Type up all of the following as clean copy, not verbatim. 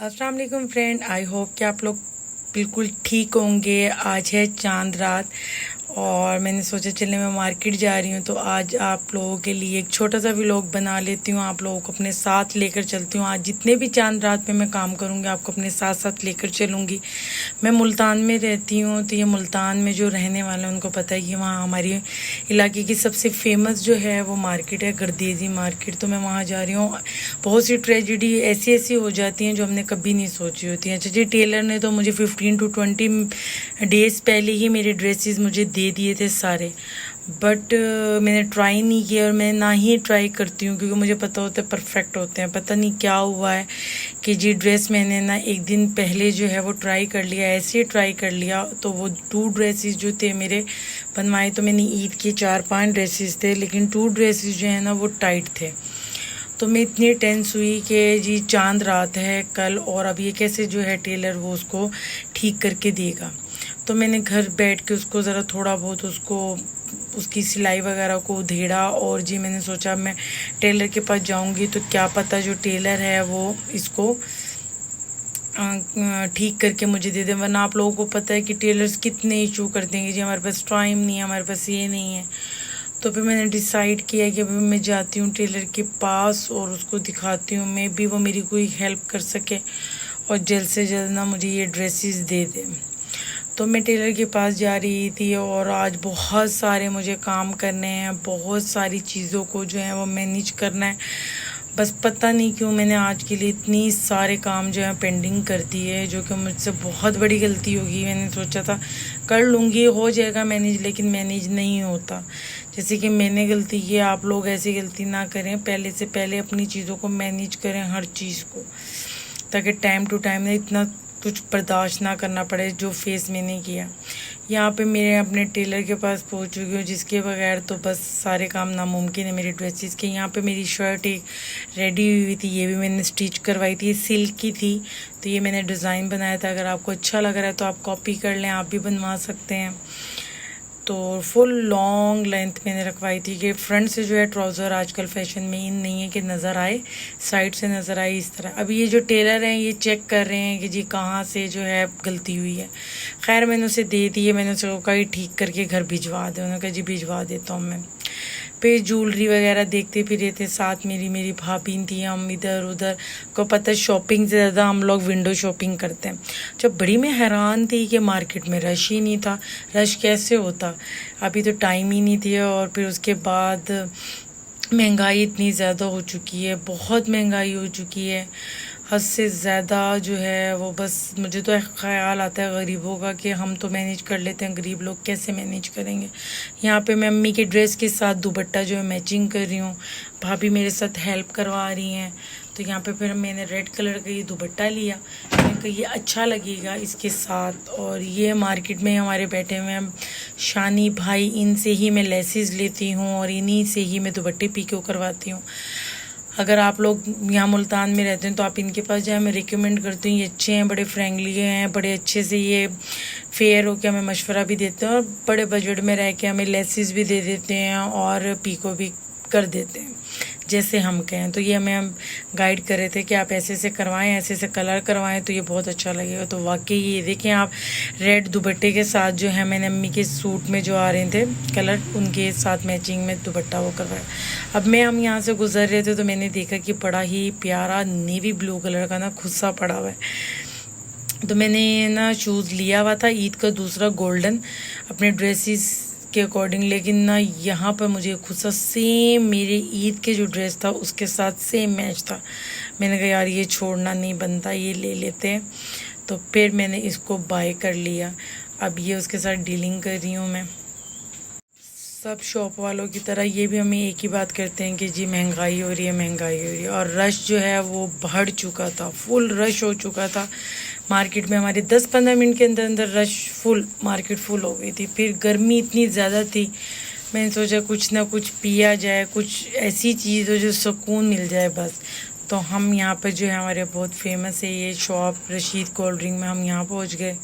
अस्सलाम वालेकुम friend, I hope कि आप लोग बिल्कुल ठीक होंगे। आज है चांद रात और मैंने सोचा चले मैं मार्केट जा रही हूँ तो आज आप लोगों के लिए एक छोटा सा व्लॉग बना लेती हूँ। आप लोगों को अपने साथ लेकर चलती हूँ। आज जितने भी चांद रात पे मैं काम करूँगी आपको अपने साथ साथ लेकर चलूँगी। मैं मुल्तान में रहती हूँ तो ये मुल्तान में जो रहने वाले हैं उनको पता है कि वहाँ हमारी इलाके की सबसे फेमस जो है वो मार्केट है, गर्देजी मार्केट। तो मैं वहाँ जा रही हूँ। बहुत सी ट्रेजिडी ऐसी ऐसी हो जाती हैं जो हमने कभी नहीं सोची होती हैं। अच्छा जी, टेलर ने तो मुझे 15 to 20 डेज़ पहले ही मेरे ड्रेसेस मुझे दे दिए थे सारे, बट मैंने ट्राई नहीं किया और मैं ना ही ट्राई करती हूँ क्योंकि मुझे पता होता है परफेक्ट होते हैं। पता नहीं क्या हुआ है कि जी ड्रेस मैंने ना एक दिन पहले जो है वो ट्राई कर लिया, ऐसे ही ट्राई कर लिया तो वो 2 ड्रेसेस जो थे मेरे बनवाए, तो मैंने ईद के 4-5 ड्रेसेस थे लेकिन 2 ड्रेसेस जो है ना वो टाइट थे। तो मैं इतनी टेंस हुई कि जी चांद रात है कल और अब ये कैसे जो है टेलर वो उसको ठीक करके देगा। तो मैंने घर बैठ के उसको ज़रा थोड़ा बहुत उसकी सिलाई वगैरह को उधेड़ा और जी मैंने सोचा मैं टेलर के पास जाऊंगी तो क्या पता जो टेलर है वो इसको ठीक करके मुझे दे दे। वरना आप लोगों को पता है कि टेलर्स कितने इशू करते हैं कि जी हमारे पास टाइम नहीं है, हमारे पास ये नहीं है। तो फिर मैंने डिसाइड किया कि अभी मैं जाती हूँ टेलर के पास और उसको दिखाती हूँ, मे भी वो मेरी कोई हेल्प कर सके और जल्द से जल्द ना मुझे ये ड्रेसेस दे दे। तो मैं टेलर के पास जा रही थी और आज बहुत सारे मुझे काम करने हैं, बहुत सारी चीज़ों को जो है वो मैनेज करना है। बस पता नहीं क्यों मैंने आज के लिए इतनी सारे काम जो है पेंडिंग कर दिए, जो कि मुझसे बहुत बड़ी गलती होगी। मैंने सोचा था कर लूँगी, हो जाएगा मैनेज, लेकिन मैनेज नहीं होता। जैसे कि मैंने गलती की, आप लोग ऐसी गलती ना करें। पहले से पहले अपनी चीज़ों को मैनेज करें, हर चीज़ को, ताकि टाइम टू टाइम इतना कुछ बर्दाश्त ना करना पड़े जो फेस मैंने किया। यहाँ पे मेरे अपने टेलर के पास पहुँच चुकी हूँ जिसके बगैर तो बस सारे काम नामुमकिन है मेरे ड्रेसेस के। यहाँ पे मेरी शर्ट एक रेडी हुई थी, ये भी मैंने स्टिच करवाई थी, सिल्क की थी। तो ये मैंने डिज़ाइन बनाया था। अगर आपको अच्छा लग रहा है तो आप कॉपी कर लें, आप भी बनवा सकते हैं। तो फुल लॉन्ग लेंथ मैंने रखवाई थी कि फ्रंट से जो है ट्राउज़र आजकल फैशन में इन नहीं है कि नज़र आए, साइड से नज़र आए इस तरह। अभी ये जो टेलर हैं ये चेक कर रहे हैं कि जी कहाँ से जो है गलती हुई है। खैर मैंने उसे दे दी है, मैंने उसे कहा ठीक करके घर भिजवा दे। उन्होंने कहा जी भिजवा देता हूँ मैं। पे ज्वेलरी वगैरह देखते फिर थे, साथ मेरी भाभी थी। हम इधर उधर को पता है शॉपिंग से ज़्यादा हम लोग विंडो शॉपिंग करते हैं। जब बड़ी मैं हैरान थी कि मार्केट में रश ही नहीं था। रश कैसे होता, अभी तो टाइम ही नहीं थी। और फिर उसके बाद महंगाई इतनी ज़्यादा हो चुकी है, बहुत महंगाई हो चुकी है, हद से ज़्यादा जो है वो। बस मुझे तो एक ख्याल आता है गरीबों का कि हम तो मैनेज कर लेते हैं, गरीब लोग कैसे मैनेज करेंगे। यहाँ पे मैं अम्मी के ड्रेस के साथ दुपट्टा जो है मैचिंग कर रही हूँ, भाभी मेरे साथ हेल्प करवा रही हैं। तो यहाँ पे फिर मैंने रेड कलर का ये दुपट्टा लिया, मैंने कहा ये अच्छा लगेगा इसके साथ। और ये मार्केट में हमारे बैठे हुए हैं शानी भाई, इनसे ही मैं लेसिस लेती हूँ और इन्हीं से ही मैं दुपट्टे पीको करवाती हूँ। अगर आप लोग यहाँ मुल्तान में रहते हैं तो आप इनके पास जाए, मैं रिकमेंड करती हूँ। ये अच्छे हैं, बड़े फ्रेंकली हैं, बड़े अच्छे से ये फेयर हो के हमें मशवरा भी देते हैं और बड़े बजट में रह के हमें लेसिस भी दे देते हैं और पीको भी कर देते हैं जैसे हम कहें। तो ये हमें गाइड कर रहे थे कि आप ऐसे ऐसे करवाएं, ऐसे ऐसे कलर करवाएं तो ये बहुत अच्छा लगेगा। तो वाकई ये देखें आप, रेड दुपट्टे के साथ जो है मैंने अम्मी के सूट में जो आ रहे थे कलर, उनके साथ मैचिंग में दुपट्टा वो करवाया। अब हम यहाँ से गुजर रहे थे तो मैंने देखा कि बड़ा ही प्यारा नेवी ब्लू कलर का ना खुस्सा पड़ा हुआ है। तो मैंने ना शूज़ लिया हुआ था ईद का दूसरा गोल्डन अपने ड्रेसेस के अकॉर्डिंग, लेकिन ना यहाँ पर मुझे खुद सा सेम मेरे ईद के जो ड्रेस था उसके साथ सेम मैच था। मैंने कहा यार ये छोड़ना नहीं बनता, ये ले लेते हैं। तो फिर मैंने इसको बाय कर लिया। अब ये उसके साथ डीलिंग कर रही हूँ मैं। सब शॉप वालों की तरह ये भी हमें एक ही बात करते हैं कि जी महंगाई हो रही है, महंगाई हो रही है। और रश जो है वो बढ़ चुका था, फुल रश हो चुका था मार्केट में। हमारे 10-15 मिनट के अंदर अंदर रश फुल, मार्केट फुल हो गई थी। फिर गर्मी इतनी ज़्यादा थी, मैंने सोचा कुछ ना कुछ पिया जाए, कुछ ऐसी चीज़ हो जो सुकून मिल जाए बस। तो हम यहाँ पर जो है हमारे बहुत फेमस है ये शॉप रशीद कोल्ड ड्रिंक में, हम यहाँ पहुँच गए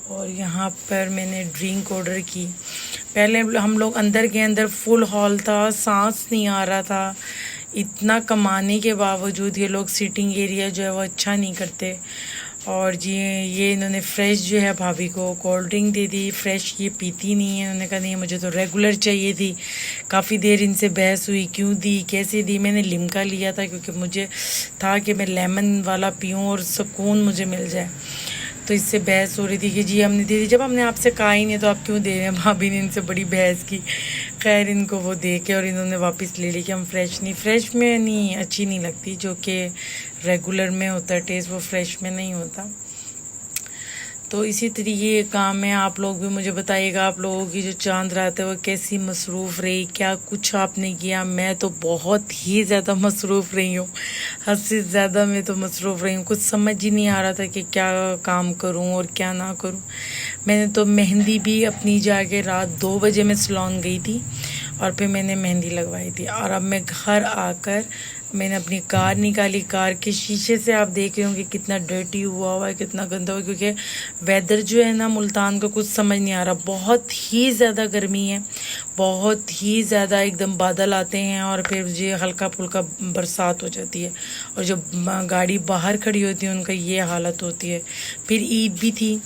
और यहाँ पर मैंने ड्रिंक ऑर्डर की। पहले हम लोग अंदर गए, अंदर फुल हॉल था, सांस नहीं आ रहा था, इतना कमाने के बावजूद ये लोग सिटिंग एरिया जो है वो अच्छा नहीं करते। और जी ये इन्होंने फ्रेश जो है भाभी को कोल्ड ड्रिंक दे दी, फ्रेश ये पीती नहीं है। उन्होंने कहा नहीं मुझे तो रेगुलर चाहिए थी। काफ़ी देर इनसे बहस हुई, क्यों दी कैसे दी। मैंने लिम्का लिया था क्योंकि मुझे था कि मैं लेमन वाला पीऊँ और सुकून मुझे मिल जाए। तो इससे बहस हो रही थी कि जी हमने दे दी, जब हमने आपसे कहा ही नहीं तो आप क्यों दे रहे हैं। भाभी ने इनसे बड़ी बहस की। खैर इनको वो दे के और इन्होंने वापस ले ली कि हम फ्रेश में नहीं अच्छी नहीं लगती, जो कि रेगुलर में होता है टेस्ट, वो फ्रेश में नहीं होता। तो इसी तरीके ये काम है। आप लोग भी मुझे बताइएगा, आप लोगों की जो चांद रात है वो कैसी मसरूफ़ रही, क्या कुछ आपने किया। मैं तो बहुत ही ज़्यादा मसरूफ़ रही हूँ, हद से ज़्यादा मैं तो मसरूफ़ रही हूँ। कुछ समझ ही नहीं आ रहा था कि क्या काम करूँ और क्या ना करूँ। मैंने तो मेहंदी भी अपनी जाके रात 2 बजे मैं सैलून गई थी और फिर मैंने मेहंदी लगवाई थी। और अब मैं घर आकर मैंने अपनी कार निकाली। कार के शीशे से आप देख रहे होंगे कितना डर्टी हुआ है, कितना गंदा हुआ, क्योंकि वेदर जो है ना मुल्तान का कुछ समझ नहीं आ रहा। बहुत ही ज़्यादा गर्मी है, बहुत ही ज़्यादा एकदम बादल आते हैं और फिर जो हल्का फुल्का बरसात हो जाती है। और जो गाड़ी बाहर खड़ी होती है उनका ये हालत होती है। फिर ईद भी थी,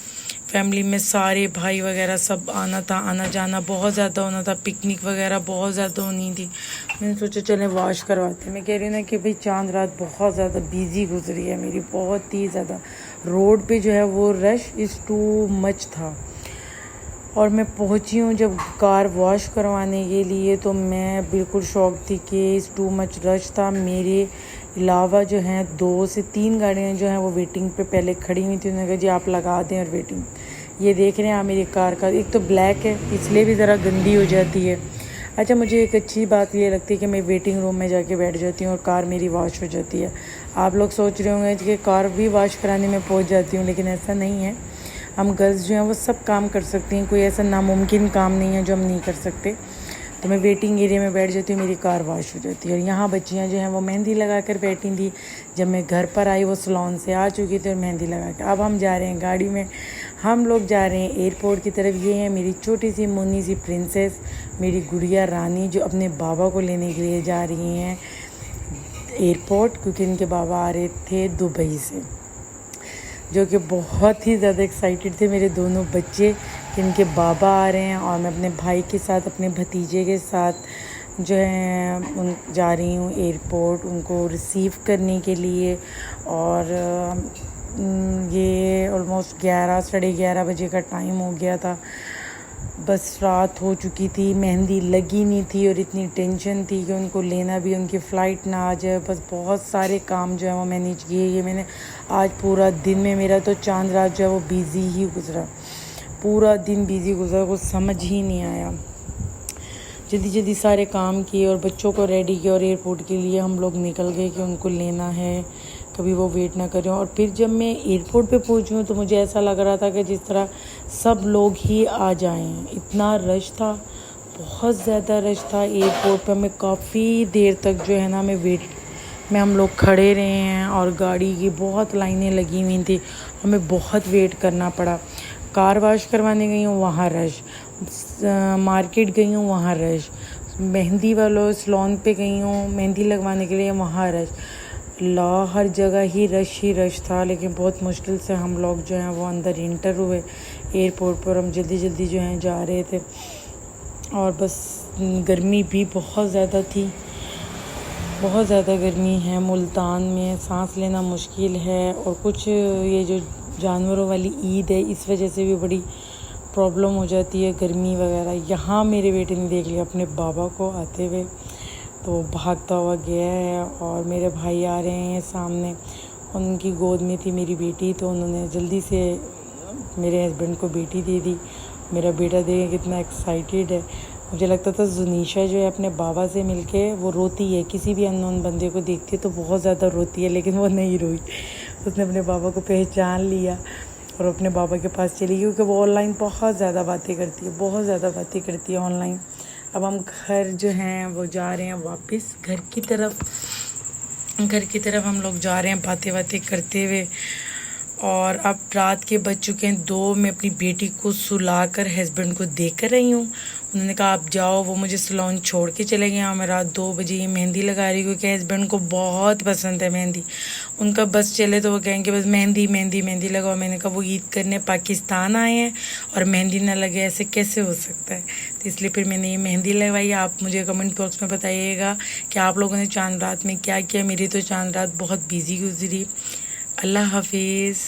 फैमिली में सारे भाई वगैरह सब आना था, आना जाना बहुत ज़्यादा होना था, पिकनिक वगैरह बहुत ज़्यादा होनी थी। मैंने सोचा चलें वॉश करवाते। मैं कह रही हूँ ना कि भाई चांद रात बहुत ज़्यादा बिजी गुजरी है मेरी, बहुत ही ज़्यादा। रोड पे जो है वो रश इज़ टू मच था। और मैं पहुँची हूँ जब कार वॉश करवाने के लिए तो मैं बिल्कुल शॉक थी कि इज़ टू मच रश था। मेरे अलावा जो हैं 2 से 3 गाड़ियाँ जो हैं वो वेटिंग पे पहले खड़ी हुई थी। उन्होंने कहा जी आप लगा दें और वेटिंग। ये देख रहे हैं आप मेरी कार का, एक तो ब्लैक है इसलिए भी ज़रा गंदी हो जाती है। अच्छा मुझे एक अच्छी बात ये लगती है कि मैं वेटिंग रूम में जाके बैठ जाती हूँ और कार मेरी वॉश हो जाती है। आप लोग सोच रहे होंगे कि कार भी वॉश कराने में पहुँच जाती हूँ, लेकिन ऐसा नहीं है। हम गर्ल्स जो हैं वो सब काम कर सकती हैं, कोई ऐसा नामुमकिन काम नहीं है जो हम नहीं कर सकते। तो मैं वेटिंग एरिया में बैठ जाती हूँ, मेरी कार वॉश हो जाती है। और यहाँ बच्चियाँ जो हैं वो मेहंदी लगा कर बैठी थी। जब मैं घर पर आई वो सैलून से आ चुकी थी और मेहंदी लगा के। अब हम जा रहे हैं गाड़ी में, हम लोग जा रहे हैं एयरपोर्ट की तरफ। ये है मेरी छोटी सी मुन्नी सी प्रिंसेस, मेरी गुड़िया रानी, जो अपने बाबा को लेने के लिए जा रही हैं एयरपोर्ट, क्योंकि इनके बाबा आ रहे थे दुबई से, जो कि बहुत ही ज़्यादा एक्साइटेड थे मेरे दोनों बच्चे कि इनके बाबा आ रहे हैं। और मैं अपने भाई के साथ, अपने भतीजे के साथ जो है उन जा रही हूँ एयरपोर्ट उनको रिसीव करने के लिए। और ये ऑलमोस्ट 11 साढ़े 11 बजे का टाइम हो गया था। बस रात हो चुकी थी, मेहंदी लगी नहीं थी और इतनी टेंशन थी कि उनको लेना भी, उनकी फ़्लाइट ना आ जाए। बस बहुत सारे काम जो है वो मैनेज किए। ये मैंने आज पूरा दिन में मेरा तो चांद रात जो है वो बिज़ी ही गुजरा, पूरा दिन बिज़ी गुजरा, कुछ समझ ही नहीं आया। जल्दी जल्दी सारे काम किए और बच्चों को रेडी किया और एयरपोर्ट के लिए हम लोग निकल गए कि उनको लेना है, कभी वो वेट ना करें। और फिर जब मैं एयरपोर्ट पे पहुंची हूँ तो मुझे ऐसा लग रहा था कि जिस तरह सब लोग ही आ जाएं। इतना रश था, बहुत ज़्यादा रश था एयरपोर्ट पे। मैं काफ़ी देर तक जो है ना मैं वेट में हम लोग खड़े रहे हैं और गाड़ी की बहुत लाइनें लगी हुई थी, हमें बहुत वेट करना पड़ा। कार वॉश करवाने गई हूँ वहाँ रश, मार्केट गई हूँ वहाँ रश, मेहंदी वालों सैलून पे गई हूँ मेहंदी लगवाने के लिए वहाँ रश। हर जगह ही रश था। लेकिन बहुत मुश्किल से हम लोग जो हैं वो अंदर इंटर हुए एयरपोर्ट पर। हम जल्दी जल्दी जो हैं जा रहे थे और बस गर्मी भी बहुत ज़्यादा थी, बहुत ज़्यादा गर्मी है मुल्तान में, सांस लेना मुश्किल है। और कुछ ये जो जानवरों वाली ईद है इस वजह से भी बड़ी प्रॉब्लम हो जाती है, गर्मी वगैरह। यहाँ मेरे बेटे ने देख लिया अपने बाबा को आते हुए, तो भागता हुआ गया है। और मेरे भाई आ रहे हैं सामने, उनकी गोद में थी मेरी बेटी, तो उन्होंने जल्दी से मेरे हस्बैंड को बेटी दे दी। मेरा बेटा देखे कितना एक्साइटेड है। मुझे लगता था जुनीशा जो है अपने बाबा से मिलके वो रोती है, किसी भी अननोन बंदे को देखती है तो बहुत ज़्यादा रोती है, लेकिन वो नहीं रोई। उसने अपने बाबा को पहचान लिया और अपने बाबा के पास चली गई, क्योंकि वो ऑनलाइन बहुत ज़्यादा बातें करती है, बहुत ज़्यादा बातें करती है ऑनलाइन। अब हम घर जो हैं वो जा रहे हैं वापस घर की तरफ हम लोग जा रहे हैं बातें करते हुए। और अब रात के बज चुके हैं 2। मैं अपनी बेटी को सुलाकर हस्बैंड को देकर आई हूँ। उन्होंने कहा आप जाओ। वो मुझे सलोन छोड़ के चले गए और मैं रात 2 बजे ये मेहंदी लगा रही, क्योंकि हस्बैंड को बहुत पसंद है मेहंदी। उनका बस चले तो वो कहेंगे बस मेहंदी मेहंदी मेहंदी लगाओ। मैंने कहा वो ईद करने पाकिस्तान आए हैं और मेहंदी ना लगे, ऐसे कैसे हो सकता है। तो इसलिए फिर मैंने ये मेहंदी लगवाई। आप मुझे कमेंट बॉक्स में बताइएगा कि आप लोगों ने चांद रात में क्या किया। मेरी तो चांद रात बहुत बिजी गुजरी। अल्लाह हाफिज़।